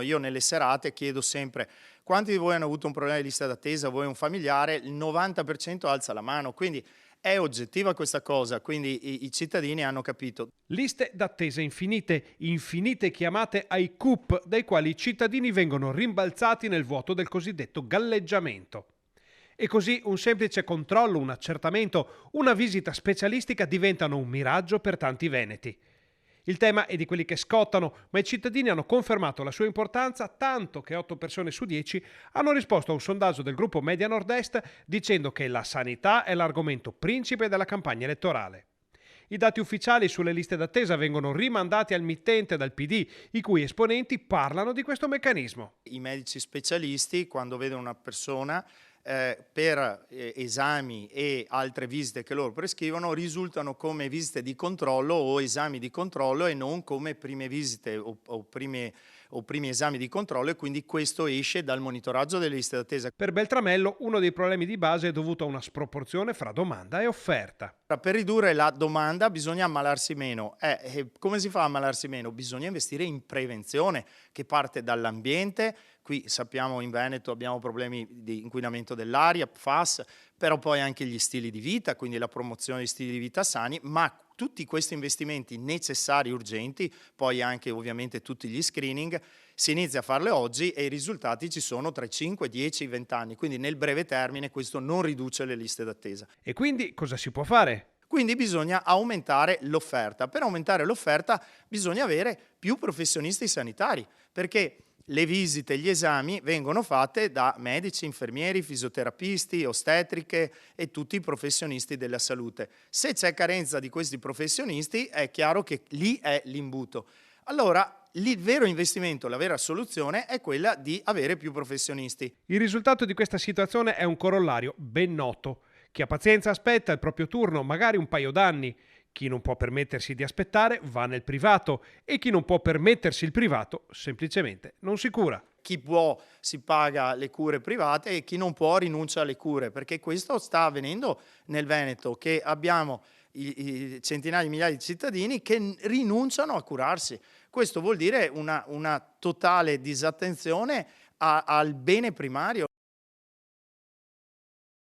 Io nelle serate chiedo sempre: quanti di voi hanno avuto un problema di lista d'attesa, voi un familiare? Il 90% alza la mano, quindi è oggettiva questa cosa, quindi i cittadini hanno capito. Liste d'attesa infinite, infinite chiamate ai CUP, dai quali i cittadini vengono rimbalzati nel vuoto del cosiddetto galleggiamento. E così un semplice controllo, un accertamento, una visita specialistica diventano un miraggio per tanti veneti. Il tema è di quelli che scottano, ma i cittadini hanno confermato la sua importanza tanto che 8 persone su 10 hanno risposto a un sondaggio del gruppo Media Nord-Est dicendo che la sanità è l'argomento principe della campagna elettorale. I dati ufficiali sulle liste d'attesa vengono rimandati al mittente dal PD, i cui esponenti parlano di questo meccanismo. I medici specialisti, quando vedono una persona per esami e altre visite che loro prescrivono, risultano come visite di controllo o esami di controllo e non come prime visite o primi esami di controllo, e quindi questo esce dal monitoraggio delle liste d'attesa. Per Beltramello uno dei problemi di base è dovuto a una sproporzione fra domanda e offerta. Per ridurre la domanda bisogna ammalarsi meno. Come si fa a ammalarsi meno? Bisogna investire in prevenzione, che parte dall'ambiente. Qui sappiamo in Veneto abbiamo problemi di inquinamento dell'aria, PFAS, però poi anche gli stili di vita, quindi la promozione di stili di vita sani, ma tutti questi investimenti necessari, urgenti, poi anche ovviamente tutti gli screening, si inizia a farle oggi e i risultati ci sono tra i 5, 10 e i 20 anni, quindi nel breve termine questo non riduce le liste d'attesa. E quindi cosa si può fare? Quindi bisogna aumentare l'offerta. Per aumentare l'offerta bisogna avere più professionisti sanitari, perché le visite, gli esami vengono fatte da medici, infermieri, fisioterapisti, ostetriche e tutti i professionisti della salute. Se c'è carenza di questi professionisti è chiaro che lì è l'imbuto. Allora, il vero investimento, la vera soluzione è quella di avere più professionisti. Il risultato di questa situazione è un corollario ben noto. Chi ha pazienza aspetta il proprio turno, magari un paio d'anni. Chi non può permettersi di aspettare va nel privato e chi non può permettersi il privato semplicemente non si cura. Chi può si paga le cure private e chi non può rinuncia alle cure, perché questo sta avvenendo nel Veneto, che abbiamo i centinaia di migliaia di cittadini che rinunciano a curarsi. Questo vuol dire una totale disattenzione al bene primario.